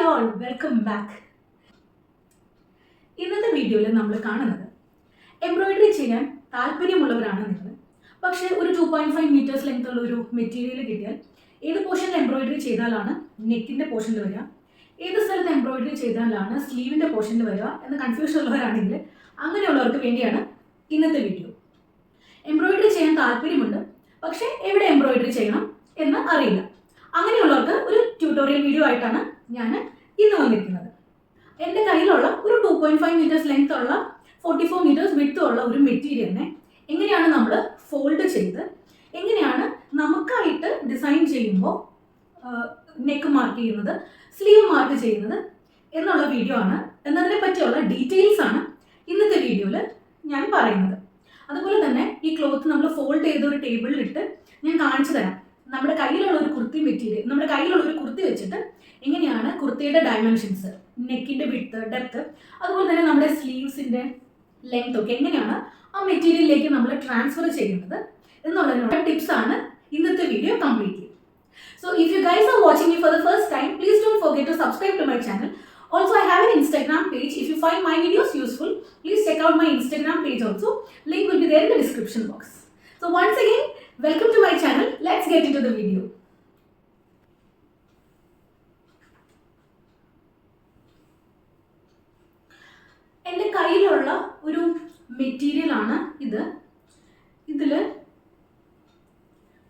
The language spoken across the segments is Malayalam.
all, welcome back. ഇന്നത്തെ വീഡിയോയിൽ നമ്മൾ കാണുന്നത് എംബ്രോയിഡറി ചെയ്യാൻ താല്പര്യമുള്ളവരാണ് നിങ്ങൾ. പക്ഷേ ഒരു 2.5 മീറ്റേഴ്സ് ലെങ്ത് ഉള്ള ഒരു മെറ്റീരിയൽ കിട്ടിയാൽ ഏത് പോർഷനിൽ എംബ്രോയിഡറി ചെയ്താലാണ് നെക്കിൻ്റെ പോർഷനിൽ വരിക, ഏത് സ്ഥലത്ത് എംബ്രോയിഡറി ചെയ്താലാണ് സ്ലീവിൻ്റെ പോർഷനിൽ വരിക എന്ന കൺഫ്യൂഷൻ ഉള്ളവരാണെങ്കിൽ അങ്ങനെയുള്ളവർക്ക് വേണ്ടിയാണ് ഇന്നത്തെ വീഡിയോ. എംബ്രോയിഡറി ചെയ്യാൻ താല്പര്യമുണ്ട്, പക്ഷേ എവിടെ എംബ്രോയിഡറി ചെയ്യണം എന്ന് അറിയില്ല. അങ്ങനെയുള്ളവർക്ക് ഒരു ട്യൂട്ടോറിയൽ വീഡിയോ ആയിട്ടാണ് ഞാൻ ഇന്ന് വന്നിരിക്കുന്നത്. എൻ്റെ കയ്യിലുള്ള ഒരു 2.5 മീറ്റേഴ്സ് ലെങ്ത് ഉള്ള 44 മീറ്റേഴ്സ് വിഡ്ത്ത് ഉള്ള ഒരു മെറ്റീരിയലിനെ എങ്ങനെയാണ് നമ്മൾ ഫോൾഡ് ചെയ്ത് എങ്ങനെയാണ് നമുക്കായിട്ട് ഡിസൈൻ ചെയ്യുമ്പോൾ നെക്ക് മാർക്ക് ചെയ്യുന്നത്, സ്ലീവ് മാർക്ക് ചെയ്യുന്നത് എന്നുള്ള വീഡിയോ ആണ്. എന്നതിനെ പറ്റിയുള്ള ഡീറ്റെയിൽസ് ആണ് ഇന്നത്തെ വീഡിയോയിൽ ഞാൻ പറയുന്നത്. അതുപോലെ തന്നെ ഈ ക്ലോത്ത് നമ്മൾ ഫോൾഡ് ചെയ്ത ഒരു ടേബിളിലിട്ട് ഞാൻ കാണിച്ചു തരാം. നമ്മുടെ കയ്യിലുള്ള ഒരു കുർത്തി മെറ്റീരിയൽ, നമ്മുടെ കയ്യിലുള്ള ഒരു കുർത്തി വെച്ചിട്ട് എങ്ങനെയാണ് കുർത്തിയുടെ ഡയമെൻഷൻസ്, നെക്കിൻ്റെ വിഡ്ത്ത്, ഡെപ്ത്ത്, അതുപോലെ തന്നെ നമ്മുടെ സ്ലീവ്സിൻ്റെ ലെങ്ത് ഒക്കെ എങ്ങനെയാണ് ആ മെറ്റീരിയലിലേക്ക് നമ്മൾ ട്രാൻസ്ഫർ ചെയ്യുന്നത് എന്നുള്ളതിനുള്ള ടിപ്സ് ആണ് ഇന്നത്തെ video completely. So if you guys are watching me for the first time, please don't forget to subscribe to my channel. Also, I have an Instagram page. If you find my videos useful, please check out my Instagram page also. Link will be there in the description box. So once again, welcome to my channel. Let's get into the video. എൻ്റെ കയ്യിലുള്ള ഒരു മെറ്റീരിയൽ ആണ് ഇത്. ഇതിൽ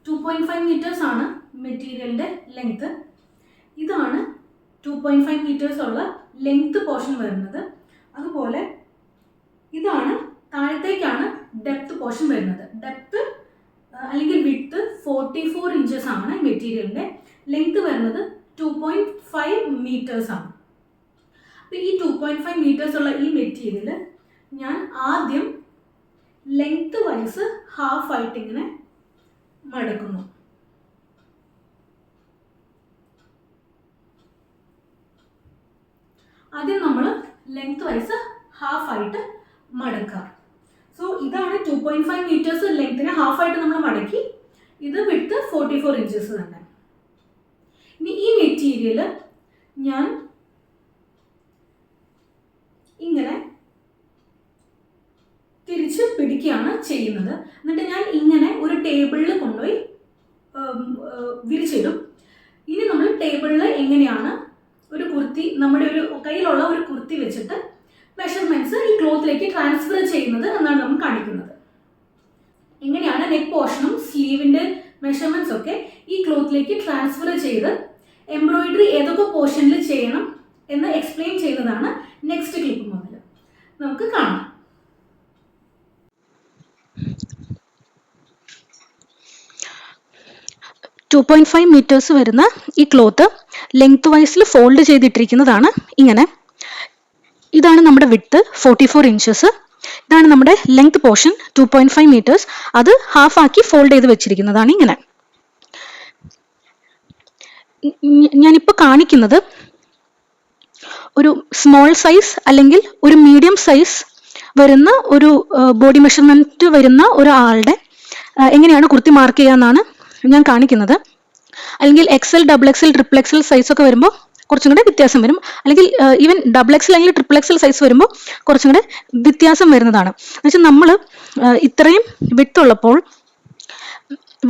2.5 മീറ്റേഴ്സ് ആണ് മെറ്റീരിയലിൻ്റെ ലെങ്ത്. ഇതാണ് 2.5 മീറ്റേഴ്സ് ഉള്ള ലെങ്ത് പോർഷൻ വരുന്നത്. അതുപോലെ ഇതാണ് താഴത്തേക്കാണ് ഡെപ്ത് പോർഷൻ വരുന്നത്. ഡെപ്ത് അല്ലെങ്കിൽ വിഡ്ത്ത് 44 ഇഞ്ചസ് ആണ് മെറ്റീരിയലിൻ്റെ. ലെങ്ത് വരുന്നത് 2.5 മീറ്റേഴ്സ് ആണ്. അപ്പോൾ ഈ 2.5 മീറ്റേഴ്സ് ഉള്ള ഈ മെറ്റീരിയൽ ഞാൻ ആദ്യം ലെങ്ത് വൈസ് ഹാഫ് ആയിട്ട് ഇങ്ങനെ മടക്കുന്നു. ആദ്യം നമ്മൾ ലെങ്ത് വൈസ് ഹാഫ് ആയിട്ട് മടക്കുക. സോ ഇതാണ് 2.5 മീറ്റേഴ്സ് ലെങ്തിനെ ഹാഫായിട്ട് നമ്മൾ മടക്കി. ഇത് വിഡ്ത്ത് 44 ഇഞ്ചസ് തന്നെ. ഇനി ഈ മെറ്റീരിയൽ ഞാൻ ഇങ്ങനെ തിരിച്ച് പിടിക്കുകയാണ് ചെയ്യുന്നത്. എന്നിട്ട് ഞാൻ ഇങ്ങനെ ഒരു ടേബിളിൽ കൊണ്ടുപോയി വിരിച്ചിടും. ഇനി നമ്മൾ ടേബിളിൽ എങ്ങനെയാണ് ഒരു കുർത്തി, നമ്മുടെ ഒരു കയ്യിലുള്ള ഒരു കുർത്തി വെച്ചിട്ട് മെഷർമെൻറ്റ്സ് ഈ ക്ലോത്തിലേക്ക് ട്രാൻസ്ഫർ ചെയ്യുന്നത് എന്നാണ് നമ്മൾ കാണിക്കുന്നത്. എങ്ങനെയാണ് നെക്ക് പോർഷനും സ്ലീവിൻ്റെ മെഷർമെൻറ്റ്സ് ഒക്കെ ഈ ക്ലോത്തിലേക്ക് ട്രാൻസ്ഫർ ചെയ്ത് എംബ്രോയിഡറി ഏതൊക്കെ പോർഷനിൽ ചെയ്യണം എന്ന് എക്സ്പ്ലെയിൻ ചെയ്യുന്നതാണ് നെക്സ്റ്റ് ക്ലിപ്പ് മുതൽ നമുക്ക് കാണാം. $2.5 മീറ്റേഴ്സ് വരുന്ന ഈ ക്ലോത്ത് ലെങ്ത് വൈസിൽ ഫോൾഡ് ചെയ്തിട്ടിരിക്കുന്നതാണ് ഇങ്ങനെ. ഇതാണ് നമ്മുടെ വിഡ്ത്ത് 44 ഇഞ്ചസ്. ഇതാണ് നമ്മുടെ ലെങ്ത് പോർഷൻ 2.5 മീറ്റേഴ്സ്. അത് ഹാഫ് ആക്കി ഫോൾഡ് ചെയ്ത് വെച്ചിരിക്കുന്നതാണ് ഇങ്ങനെ. ഞാനിപ്പോൾ കാണിക്കുന്നത് ഒരു സ്മോൾ സൈസ് അല്ലെങ്കിൽ ഒരു മീഡിയം സൈസ് വരുന്ന ഒരു ബോഡി മെഷർമെൻറ്റ് വരുന്ന ഒരാളുടെ എങ്ങനെയാണ് കുർത്തി മാർക്ക് ചെയ്യാന്നാണ് ഞാൻ കാണിക്കുന്നത്. അല്ലെങ്കിൽ XL, XXL, XXL സൈസ് ഒക്കെ വരുമ്പോൾ കുറച്ചും കൂടെ വ്യത്യാസം വരും. അല്ലെങ്കിൽ ഈവൻ XXL അല്ലെങ്കിൽ XXL സൈസ് വരുമ്പോൾ കുറച്ചും കൂടെ വ്യത്യാസം വരുന്നതാണ്. എന്നുവെച്ചാൽ നമ്മൾ ഇത്രയും വിഡ്ത്ത് ഉള്ളപ്പോൾ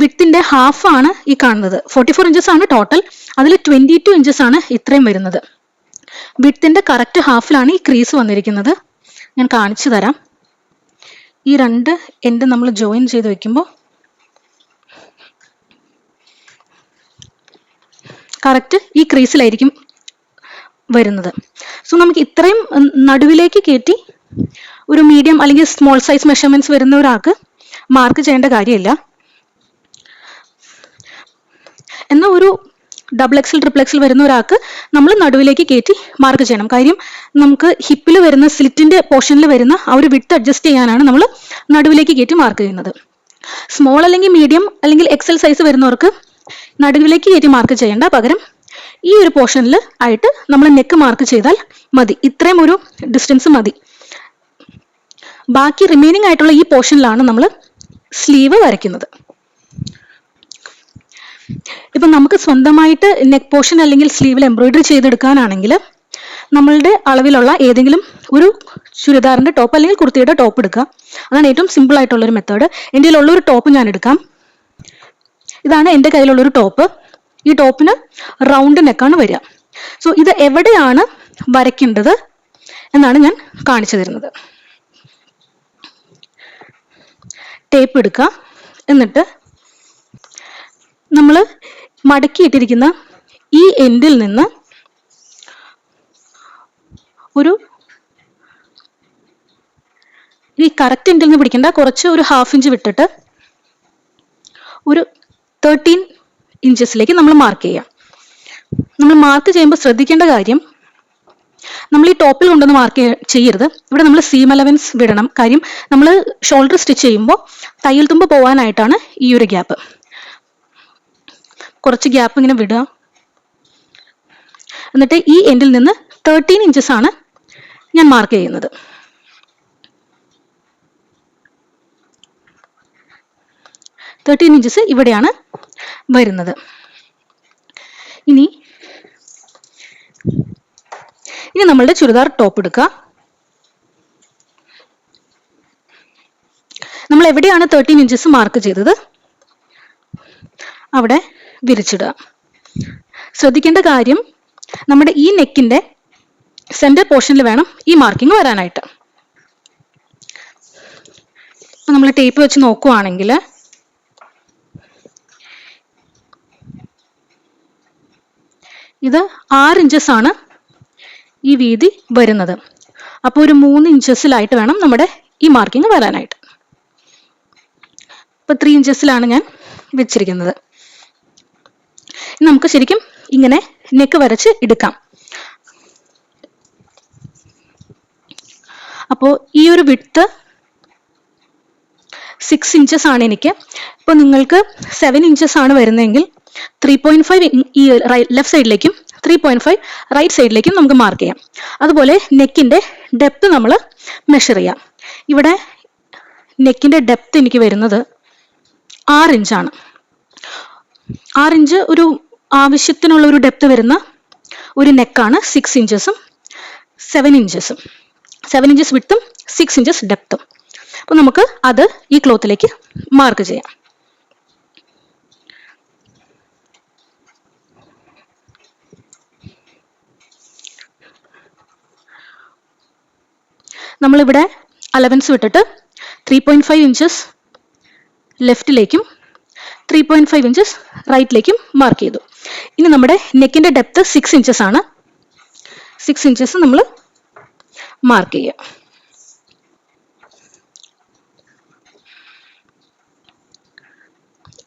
വിഡ്ത്തിൻ്റെ ഹാഫാണ് ഈ കാണുന്നത്. 44 ഇഞ്ചസ് ആണ് ടോട്ടൽ. അതിൽ 22 ഇഞ്ചസ് ആണ് ഇത്രയും വരുന്നത്. വിഡ്ത്തിൻ്റെ കറക്റ്റ് ഹാഫിലാണ് ഈ ക്രീസ് വന്നിരിക്കുന്നത്. ഞാൻ കാണിച്ചു തരാം. ഈ രണ്ട് എൻഡ് നമ്മൾ ജോയിൻ ചെയ്ത് വെക്കുമ്പോൾ കറക്റ്റ് ഈ ക്രീസിലായിരിക്കും വരുന്നത്. സോ നമുക്ക് ഇത്രയും നടുവിലേക്ക് കയറ്റി ഒരു മീഡിയം അല്ലെങ്കിൽ സ്മോൾ സൈസ് മെഷർമെൻറ്റ്സ് വരുന്ന ഒരാൾക്ക് മാർക്ക് ചെയ്യേണ്ട കാര്യമില്ല. എന്നാൽ ഒരു XXL, XXL വരുന്ന ഒരാൾക്ക് നമ്മൾ നടുവിലേക്ക് കയറ്റി മാർക്ക് ചെയ്യണം. കാര്യം നമുക്ക് ഹിപ്പിൽ വരുന്ന സ്ലിറ്റിൻ്റെ പോർഷനിൽ വരുന്ന ആ ഒരു വിഡ്ത്ത് അഡ്ജസ്റ്റ് ചെയ്യാനാണ് നമ്മൾ നടുവിലേക്ക് കയറ്റി മാർക്ക് ചെയ്യുന്നത്. സ്മോൾ അല്ലെങ്കിൽ മീഡിയം അല്ലെങ്കിൽ XL സൈസ് വരുന്നവർക്ക് നടുവിലേക്ക് കയറ്റി മാർക്ക് ചെയ്യേണ്ട, പകരം ഈ ഒരു പോർഷനിൽ ആയിട്ട് നമ്മൾ നെക്ക് മാർക്ക് ചെയ്താൽ മതി. ഇത്രയും ഒരു ഡിസ്റ്റൻസ് മതി. ബാക്കി റിമൈനിങ് ആയിട്ടുള്ള ഈ പോർഷനിലാണ് നമ്മൾ സ്ലീവ് വരയ്ക്കുന്നത്. ഇപ്പം നമുക്ക് സ്വന്തമായിട്ട് നെക്ക് പോർഷൻ അല്ലെങ്കിൽ സ്ലീവിൽ എംബ്രോയിഡറി ചെയ്തെടുക്കാനാണെങ്കിൽ നമ്മളുടെ അളവിലുള്ള ഏതെങ്കിലും ഒരു ചുരിദാറിൻ്റെ ടോപ്പ് അല്ലെങ്കിൽ കുർത്തിയുടെ ടോപ്പ് എടുക്കുക. അതാണ് ഏറ്റവും സിമ്പിൾ ആയിട്ടുള്ളൊരു മെത്തേഡ്. എൻ്റെ കയ്യിലുള്ളൊരു ടോപ്പ് ഞാൻ എടുക്കാം. ഇതാണ് എൻ്റെ കയ്യിലുള്ളൊരു ടോപ്പ്. ഈ ടോപ്പിന് റൗണ്ട് നെക്കാണ് വരിക. സോ ഇത് എവിടെയാണ് വരയ്ക്കേണ്ടത് എന്നാണ് ഞാൻ കാണിച്ചു തരുന്നത്. ടേപ്പ് എടുക്കുക. എന്നിട്ട് നമ്മൾ മടക്കിയിട്ടിരിക്കുന്ന ഈ എൻഡിൽ നിന്ന് ഈ കറക്റ്റ് എൻഡിൽ നിന്ന് പിടിക്കേണ്ട, കുറച്ച് ഒരു 1/2 ഇഞ്ച് വിട്ടിട്ട് ഒരു 13 ഇഞ്ചസിലേക്ക് നമ്മൾ മാർക്ക് ചെയ്യാം. നമ്മൾ മാർക്ക് ചെയ്യുമ്പോൾ ശ്രദ്ധിക്കേണ്ട കാര്യം, നമ്മൾ ഈ ടോപ്പിൽ കൊണ്ടൊന്ന് മാർക്ക് ചെയ്യരുത്. ഇവിടെ നമ്മൾ സീം അലവൻസ് വിടണം. കാര്യം നമ്മൾ ഷോൾഡർ സ്റ്റിച്ച് ചെയ്യുമ്പോൾ തയ്യൽ തുമ്പ് പോകാനായിട്ടാണ് ഈ ഒരു ഗ്യാപ്പ്. കുറച്ച് ഗ്യാപ്പ് ഇങ്ങനെ വിടുക. എന്നിട്ട് ഈ എൻഡിൽ നിന്ന് 13 ഇഞ്ചസ് ആണ് ഞാൻ മാർക്ക് ചെയ്യുന്നത്. ഇഞ്ചസ് ഇവിടെയാണ് വരുന്നത്. ഇനി നമ്മളുടെ ചുരിദാർ ടോപ്പ് എടുക്കുക. നമ്മൾ എവിടെയാണ് 13 ഇഞ്ചസ് മാർക്ക് ചെയ്തത് അവിടെ വിരിച്ചിടുക. ശ്രദ്ധിക്കേണ്ട കാര്യം, നമ്മുടെ ഈ നെക്കിന്റെ സെന്റർ പോർഷനിൽ വേണം ഈ മാർക്കിംഗ് വരാനായിട്ട്. ഇപ്പൊ നമ്മൾ ടേപ്പ് വെച്ച് നോക്കുവാണെങ്കിൽ ഇത് 6 ഇഞ്ചസ് ആണ് ഈ വീതി വരുന്നത്. അപ്പോൾ ഒരു 3 ഇഞ്ചസിലായിട്ട് വേണം നമ്മുടെ ഈ മാർക്കിംഗ് വരാനായിട്ട്. ഇപ്പൊ 3 ഇഞ്ചസിലാണ് ഞാൻ വെച്ചിരിക്കുന്നത്. നമുക്ക് ശരിക്കും ഇങ്ങനെ നെക്ക് വരച്ച് എടുക്കാം. അപ്പോൾ ഈ ഒരു വിഡ്ത്ത് 6 ഇഞ്ചസ് ആണ് എനിക്ക്. ഇപ്പോൾ നിങ്ങൾക്ക് 7 ഇഞ്ചസ് ആണ് വരുന്നതെങ്കിൽ 3.5 ഈ ലെഫ്റ്റ് സൈഡിലേക്കും 3.5 റൈറ്റ് സൈഡിലേക്കും നമുക്ക് മാർക്ക് ചെയ്യാം. അതുപോലെ നെക്കിന്റെ ഡെപ്ത് നമ്മൾ മെഷർ ചെയ്യാം. ഇവിടെ നെക്കിന്റെ ഡെപ്ത് എനിക്ക് വരുന്നത് 6 ഇഞ്ചാണ്. 6 ഇഞ്ച് ഒരു ആവശ്യത്തിനുള്ള ഒരു ഡെപ്ത് വരുന്ന ഒരു നെക്കാണ് 6 ഇഞ്ചസും 7 ഇഞ്ചസും. 7 ഇഞ്ചസ് വിഡ്ത്തും 6 ഇഞ്ചസ് ഡെപ്തും. അപ്പോൾ നമുക്ക് അത് ഈ ക്ലോത്തിലേക്ക് മാർക്ക് ചെയ്യാം. നമ്മളിവിടെ അലവൻസ് വിട്ടിട്ട് 3.5 ഇഞ്ചസ് ലെഫ്റ്റിലേക്കും 3.5 ഇഞ്ചസ് റൈറ്റിലേക്കും മാർക്ക് ചെയ്തു. ഇനി നമ്മുടെ നെക്കിന്റെ ഡെപ്ത് 6 ഇഞ്ചസ് ആണ്. 6 ഇഞ്ചസ് നമ്മൾ മാർക്ക് ചെയ്യുക.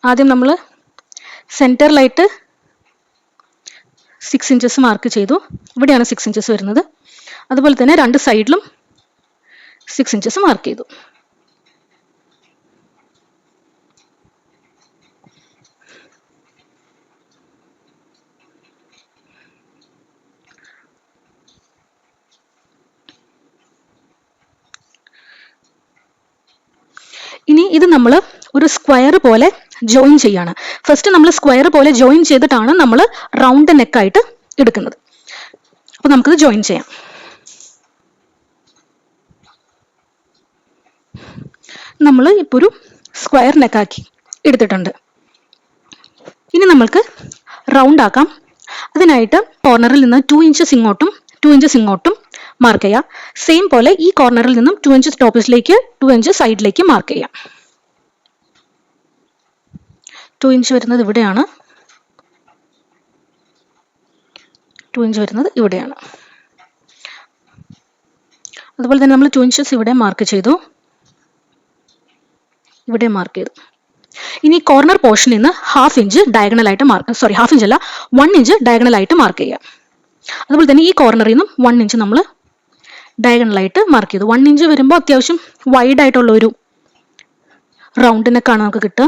ആദ്യം നമ്മൾ സെന്ററിലായിട്ട് 6 ഇഞ്ചസ് മാർക്ക് ചെയ്തു. ഇവിടെയാണ് 6 ഇഞ്ചസ് വരുന്നത്. അതുപോലെ തന്നെ രണ്ട് സൈഡിലും 6 ഇഞ്ചസ് മാർക്ക് ചെയ്തു. ഇനി ഇത് നമ്മൾ ഒരു സ്ക്വയർ പോലെ ജോയിൻ ചെയ്യാണ്. ഫസ്റ്റ് നമ്മൾ സ്ക്വയർ പോലെ ജോയിൻ ചെയ്തിട്ടാണ് നമ്മൾ റൗണ്ട് നെക്കായിട്ട് എടുക്കുന്നത്. അപ്പൊ നമുക്കിത് ജോയിൻ ചെയ്യാം. നമ്മൾ ഇപ്പോൾ ഒരു സ്ക്വയർ നെക്കാക്കി എടുത്തിട്ടുണ്ട്. ഇനി നമ്മൾക്ക് റൗണ്ട് ആക്കാം. അതിനായിട്ട് കോർണറിൽ നിന്ന് 2 ഇഞ്ചസ് ഇങ്ങോട്ടും 2 ഇഞ്ചസ് ഇങ്ങോട്ടും മാർക്ക് ചെയ്യാം. സെയിം പോലെ ഈ കോർണറിൽ നിന്നും 2 ഇഞ്ചസ് ടോപ്പിലേക്ക് 2 ഇഞ്ച് സൈഡിലേക്ക് മാർക്ക് ചെയ്യാം. 2 ഇഞ്ച് വരുന്നത് ഇവിടെയാണ്, 2 ഇഞ്ച് വരുന്നത് ഇവിടെയാണ്. അതുപോലെ തന്നെ നമ്മൾ 2 ഇഞ്ചസ് ഇവിടെ മാർക്ക് ചെയ്തു, ഇവിടെ മാർക്ക് ചെയ്തു. ഇനി കോർണർ പോർഷനിൽ നിന്ന് 1/2 ഇഞ്ച് ഡയഗണലായിട്ട് ഹാഫ് ഇഞ്ച് അല്ല 1 ഇഞ്ച് ഡയഗണലായിട്ട് മാർക്ക് ചെയ്യാം. അതുപോലെ തന്നെ ഈ കോർണറിൽ നിന്നും 1 ഇഞ്ച് നമ്മൾ ഡയഗണലായിട്ട് മാർക്ക് ചെയ്തു. 1 ഇഞ്ച് വരുമ്പോൾ അത്യാവശ്യം വൈഡ് ആയിട്ടുള്ള ഒരു റൗണ്ട് നെക്കാണ് നമുക്ക് കിട്ടുക.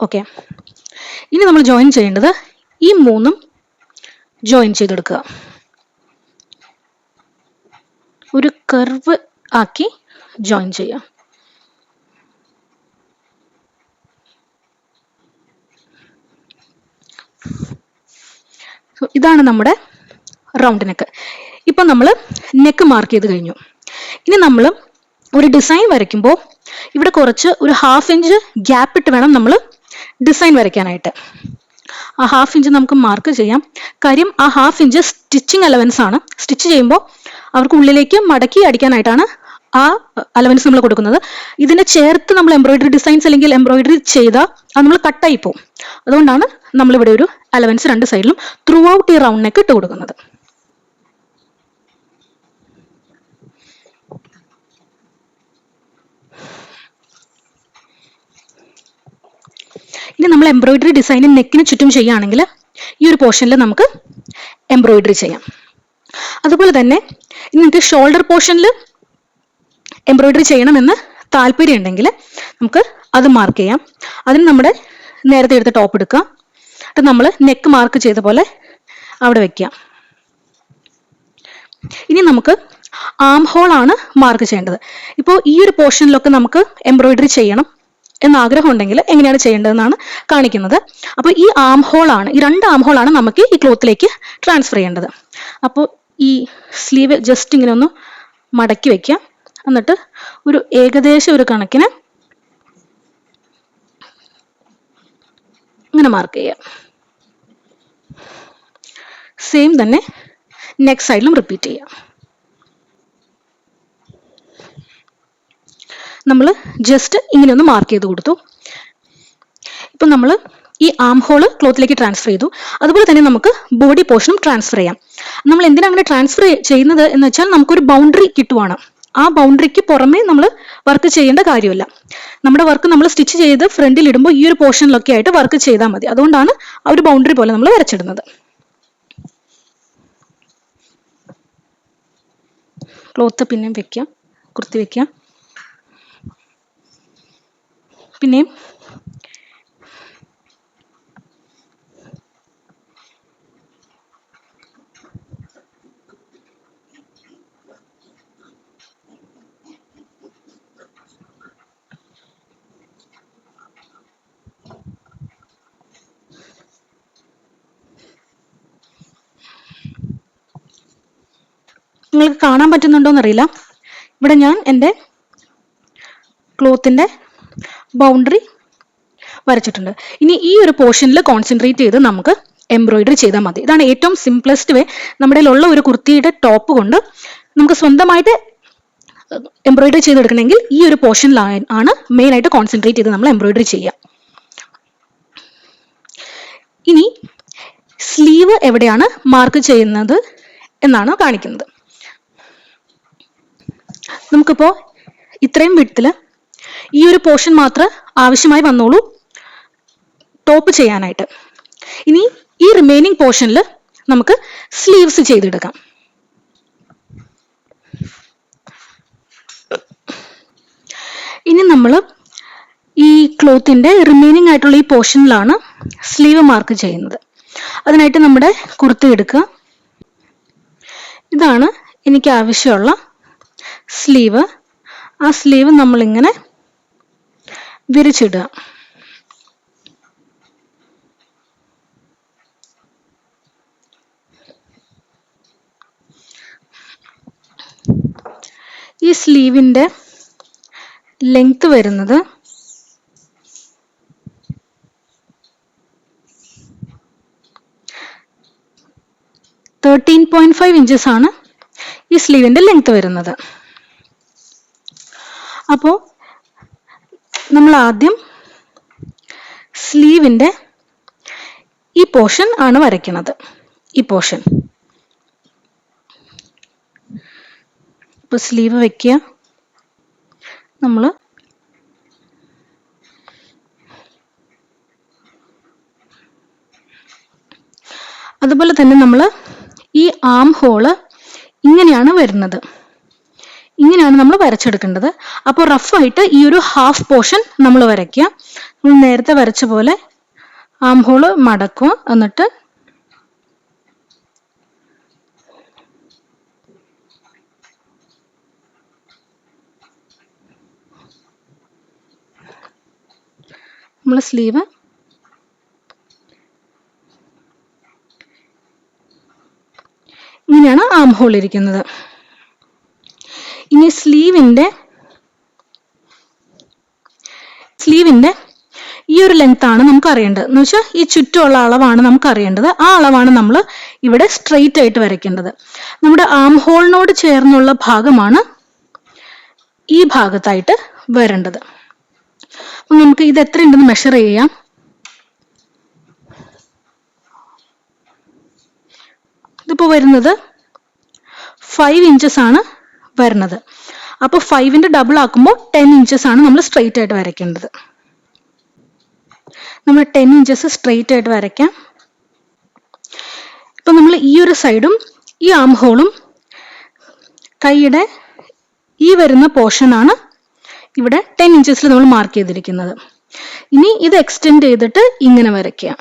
ഓക്കെ, ഇനി നമ്മൾ ജോയിൻ ചെയ്യേണ്ടത് ഈ 3ഉം ജോയിൻ ചെയ്തെടുക്കുക. ഒരു കർവ് ആക്കി ജോയിൻ ചെയ്യാം. സോ ഇതാണ് നമ്മുടെ റൗണ്ട് നെക്ക്. ഇപ്പം നമ്മൾ നെക്ക് മാർക്ക് ചെയ്ത് കഴിഞ്ഞു. ഇനി നമ്മൾ ഒരു ഡിസൈൻ വരയ്ക്കുമ്പോൾ ഇവിടെ കുറച്ച് ഒരു 1/2 ഇഞ്ച് ഗ്യാപ്പ് ഇട്ട് വേണം നമ്മൾ ഡിസൈൻ വരയ്ക്കാനായിട്ട്. ആ 1/2 ഇഞ്ച് നമുക്ക് മാർക്ക് ചെയ്യാം. കാര്യം ആ 1/2 ഇഞ്ച് സ്റ്റിച്ചിങ് അലവൻസ് ആണ്. സ്റ്റിച്ച് ചെയ്യുമ്പോൾ അവർക്ക് ഉള്ളിലേക്ക് മടക്കി അടിക്കാനായിട്ടാണ് ആ അലവൻസ് നമ്മൾ കൊടുക്കുന്നത്. ഇതിനെ ചേർത്ത് നമ്മൾ എംബ്രോയിഡറി ഡിസൈൻസ് അല്ലെങ്കിൽ എംബ്രോയിഡറി ചെയ്താൽ അത് നമ്മൾ കട്ടായി പോകും. അതുകൊണ്ടാണ് നമ്മളിവിടെ ഒരു അലവൻസ് 2 സൈഡിലും ത്രൂ ഔട്ട് ഈ റൗണ്ട് നെക്ക് ഇട്ട് കൊടുക്കുന്നത്. ഇനി നമ്മൾ എംബ്രോയിഡറി ഡിസൈൻ നെക്കിന് ചുറ്റും ചെയ്യുകയാണെങ്കിൽ ഈ ഒരു പോർഷനിൽ നമുക്ക് എംബ്രോയിഡറി ചെയ്യാം. അതുപോലെ തന്നെ ഇനി നിങ്ങൾക്ക് ഷോൾഡർ പോർഷനിൽ എംബ്രോയിഡറി ചെയ്യണമെന്ന് താല്പര്യം ഉണ്ടെങ്കിൽ നമുക്ക് അത് മാർക്ക് ചെയ്യാം. അതിന് നമ്മുടെ നേരത്തെ എടുത്ത ടോപ്പ് എടുക്കുക, എന്നിട്ട് നമ്മൾ നെക്ക് മാർക്ക് ചെയ്ത പോലെ അവിടെ വെക്കുക. ഇനി നമുക്ക് ആം ഹോൾ ആണ് മാർക്ക് ചെയ്യേണ്ടത്. ഇപ്പോൾ ഈ ഒരു പോർഷനിലൊക്കെ നമുക്ക് എംബ്രോയിഡറി ചെയ്യണം എന്ന ആഗ്രഹം ഉണ്ടെങ്കിൽ എങ്ങനെയാണ് ചെയ്യേണ്ടതെന്നാണ് കാണിക്കുന്നത്. അപ്പോൾ ഈ ആം ഹോൾ ആണ്, ഈ 2 ആം ഹോൾ ആണ് നമുക്ക് ഈ ക്ലോത്തിലേക്ക് ട്രാൻസ്ഫർ ചെയ്യേണ്ടത്. അപ്പോൾ ഈ സ്ലീവ് ജസ്റ്റ് ഇങ്ങനെ ഒന്ന് മടക്കി വെക്കുക, എന്നിട്ട് ഒരു ഏകദേശം ഒരു കണക്കിന് ഇങ്ങനെ മാർക്ക് ചെയ്യുക. സെയിം തന്നെ നെക്ക് സൈഡിലും റിപ്പീറ്റ് ചെയ്യുക. നമ്മൾ ജസ്റ്റ് ഇങ്ങനെ ഒന്ന് മാർക്ക് ചെയ്ത് കൊടുത്തു. ഇപ്പം നമ്മൾ ഈ ആം ഹോള് ക്ലോത്തിലേക്ക് ട്രാൻസ്ഫർ ചെയ്തു. അതുപോലെ തന്നെ നമുക്ക് ബോഡി പോർഷനും ട്രാൻസ്ഫർ ചെയ്യാം. നമ്മൾ എന്തിനാണ് അങ്ങനെ ട്രാൻസ്ഫർ ചെയ്യുന്നത് എന്ന് വെച്ചാൽ നമുക്കൊരു ബൗണ്ടറി കിട്ടുവാണ്. ആ ബൗണ്ടറിക്ക് പുറമേ നമ്മൾ വർക്ക് ചെയ്യേണ്ട കാര്യമില്ല. നമ്മുടെ വർക്ക് നമ്മൾ സ്റ്റിച്ച് ചെയ്ത് ഫ്രണ്ടിൽ ഇടുമ്പോൾ ഈ ഒരു പോർഷനിലൊക്കെ ആയിട്ട് വർക്ക് ചെയ്താൽ മതി. അതുകൊണ്ടാണ് ആ ഒരു ബൗണ്ടറി പോലെ നമ്മൾ വരച്ചിടുന്നത്. ക്ലോത്ത് പിന്നെയും വെക്കാം, കുർത്തി വെക്കാം. പിന്നെയും നിങ്ങൾക്ക് കാണാൻ പറ്റുന്നുണ്ടോ എന്നറിയില്ല. ഇവിടെ ഞാൻ എൻ്റെ ക്ലോത്തിൻ്റെ ബൗണ്ടറി വരച്ചിട്ടുണ്ട്. ഇനി ഈ ഒരു പോർഷനിൽ കോൺസെൻട്രേറ്റ് ചെയ്ത് നമുക്ക് എംബ്രോയിഡറി ചെയ്താൽ മതി. ഇതാണ് ഏറ്റവും സിംപ്ലസ്റ്റ് വേ. നമ്മുടെ ഉള്ള ഒരു കുർത്തിയുടെ ടോപ്പ് കൊണ്ട് നമുക്ക് സ്വന്തമായിട്ട് എംബ്രോയിഡറി ചെയ്തെടുക്കണമെങ്കിൽ ഈ ഒരു പോർഷനിലാണ് മെയിനായിട്ട് കോൺസെൻട്രേറ്റ് ചെയ്ത് നമ്മൾ എംബ്രോയിഡറി ചെയ്യുക. ഇനി സ്ലീവ് എവിടെയാണ് മാർക്ക് ചെയ്യുന്നത് എന്നാണ് കാണിക്കുന്നത്. നമുക്കിപ്പോൾ ഇത്രയും വിഡ്ത്തിൽ ഈ ഒരു പോർഷൻ മാത്രം ആവശ്യമായി വന്നോളൂ ടോപ്പ് ചെയ്യാനായിട്ട്. ഇനി ഈ റിമൈനിങ് പോർഷനിൽ നമുക്ക് സ്ലീവ്സ് ചെയ്തെടുക്കാം. ഇനി നമ്മൾ ഈ ക്ലോത്തിൻ്റെ റിമൈനിങ് ആയിട്ടുള്ള ഈ പോർഷനിലാണ് സ്ലീവ് മാർക്ക് ചെയ്യുന്നത്. അതിനായിട്ട് നമ്മുടെ കുർത്തി എടുക്കുക. ഇതാണ് എനിക്ക് ആവശ്യമുള്ള സ്ലീവ്. ആ സ്ലീവ് നമ്മളിങ്ങനെ വിരിച്ചിടുക. ഈ സ്ലീവിൻ്റെ ലെങ്ത് വരുന്നത് 13.5 ഇഞ്ചസ് ആണ് ഈ സ്ലീവിൻ്റെ ലെങ്ത് വരുന്നത്. അപ്പോൾ നമ്മൾ ആദ്യം സ്ലീവിൻ്റെ ഈ പോർഷൻ ആണ് വരയ്ക്കുന്നത്. ഈ പോർഷൻ ഇപ്പോൾ സ്ലീവ് വെക്കുക. നമ്മൾ അതുപോലെ തന്നെ നമ്മൾ ഈ ആം ഹോള് ഇങ്ങനെയാണ് വരുന്നത്. ഇങ്ങനെയാണ് നമ്മൾ വരച്ചെടുക്കേണ്ടത്. അപ്പോൾ റഫായിട്ട് ഈ ഒരു ഹാഫ് പോർഷൻ നമ്മൾ വരയ്ക്കുക. നമ്മൾ നേരത്തെ വരച്ച പോലെ ആം ഹോള് മടക്കുക. എന്നിട്ട് നമ്മൾ സ്ലീവ് ഇങ്ങനെയാണ് ആം ഹോൾ ഇരിക്കുന്നത്. ഇനി സ്ലീവിന്റെ ഈ ഒരു ലെങ്ത് ആണ് നമുക്ക് അറിയേണ്ടത്. എന്ന് വെച്ചാൽ ഈ ചുറ്റുമുള്ള അളവാണ് നമുക്ക് അറിയേണ്ടത്. ആ അളവാണ് നമ്മൾ ഇവിടെ സ്ട്രെയിറ്റ് ആയിട്ട് വരയ്ക്കേണ്ടത്. നമ്മുടെ ആം ഹോളിനോട് ചേർന്നുള്ള ഭാഗമാണ് ഈ ഭാഗത്തായിട്ട് വരേണ്ടത്. അപ്പം നമുക്ക് ഇത് എത്ര ഉണ്ടെന്ന് മെഷർ ചെയ്യാം. ഇതിപ്പോൾ വരുന്നത് 5 ഇഞ്ചസ് ആണ് വരുന്നത്. അപ്പോൾ 5ന്റെ ഡബിൾ ആക്കുമ്പോൾ 10 ഇഞ്ചസ് ആണ് നമ്മൾ സ്ട്രെയിറ്റ് ആയിട്ട് വരയ്ക്കേണ്ടത്. നമ്മൾ 10 ഇഞ്ചസ് സ്ട്രെയിറ്റ് ആയിട്ട് വരയ്ക്കാം. ഇപ്പം നമ്മൾ ഈ ഒരു സൈഡും ഈ ആം ഹോളും കൈയുടെ ഈ വരുന്ന പോർഷനാണ് ഇവിടെ 10 ഇഞ്ചസിൽ നമ്മൾ മാർക്ക് ചെയ്തിരിക്കുന്നത്. ഇനി ഇത് എക്സ്റ്റെൻഡ് ചെയ്തിട്ട് ഇങ്ങനെ വരയ്ക്കുക.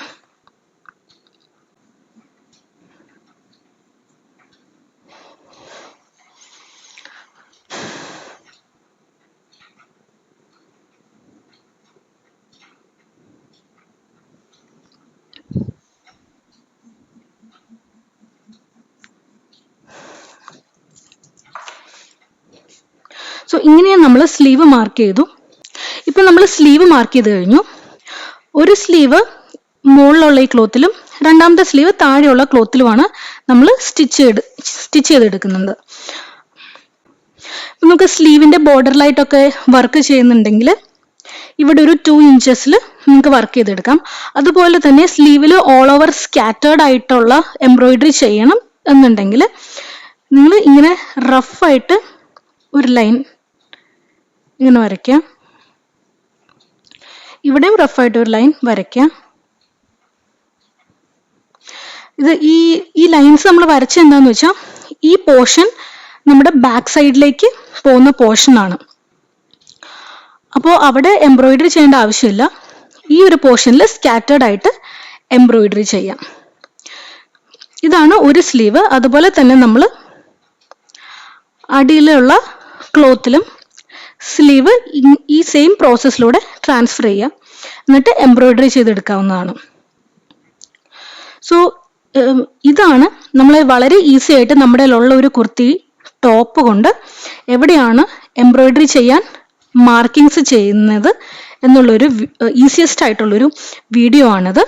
സോ ഇങ്ങനെയാണ് നമ്മൾ സ്ലീവ് മാർക്ക് ചെയ്തു. ഇപ്പം നമ്മൾ സ്ലീവ് മാർക്ക് ചെയ്ത് കഴിഞ്ഞു. ഒരു സ്ലീവ് മുകളിലുള്ള ഈ ക്ലോത്തിലും രണ്ടാമത്തെ സ്ലീവ് താഴെയുള്ള ക്ലോത്തിലുമാണ് നമ്മൾ സ്റ്റിച്ച് ചെയ്തെടുക്കുന്നത്. നമുക്ക് സ്ലീവിന്റെ ബോർഡറിലായിട്ടൊക്കെ വർക്ക് ചെയ്യുന്നുണ്ടെങ്കിൽ ഇവിടെ ഒരു 2 ഇഞ്ചസിൽ നിങ്ങൾക്ക് വർക്ക് ചെയ്തെടുക്കാം. അതുപോലെ തന്നെ സ്ലീവിൽ ഓൾ ഓവർ സ്കാറ്റേർഡ് ആയിട്ടുള്ള എംബ്രോയിഡറി ചെയ്യണം എന്നുണ്ടെങ്കിൽ നിങ്ങൾ ഇങ്ങനെ റഫായിട്ട് ഒരു ലൈൻ ഇങ്ങനെ വരയ്ക്കാം. ഇവിടെയും റഫായിട്ട് ഒരു ലൈൻ വരയ്ക്കാം. ഇത് ഈ ലൈൻസ് നമ്മൾ വരച്ച എന്താന്ന് വെച്ചാൽ ഈ പോർഷൻ നമ്മുടെ ബാക്ക് സൈഡിലേക്ക് പോകുന്ന പോർഷനാണ്. അപ്പോൾ അവിടെ എംബ്രോയിഡറി ചെയ്യേണ്ട ആവശ്യമില്ല. ഈ ഒരു പോർഷനിൽ സ്കാറ്റേർഡ് ആയിട്ട് എംബ്രോയിഡറി ചെയ്യാം. ഇതാണ് ഒരു സ്ലീവ്. അതുപോലെ തന്നെ നമ്മൾ അടിയിലുള്ള ക്ലോത്തിലും സ്ലീവ് ഈ സെയിം പ്രോസസ്സിലൂടെ ട്രാൻസ്ഫർ ചെയ്യാം. എന്നിട്ട് എംബ്രോയിഡറി ചെയ്തെടുക്കാവുന്നതാണ്. സോ ഇതാണ് നമ്മൾ വളരെ ഈസി ആയിട്ട് നമ്മുടെ ഉള്ള ഒരു കുർത്തി ടോപ്പ് കൊണ്ട് എവിടെയാണ് എംബ്രോയിഡറി ചെയ്യാൻ മാർക്കിങ്സ് ചെയ്യുന്നത് എന്നുള്ളൊരു ഈസിയസ്റ്റ് ആയിട്ടുള്ളൊരു വീഡിയോ ആണിത്.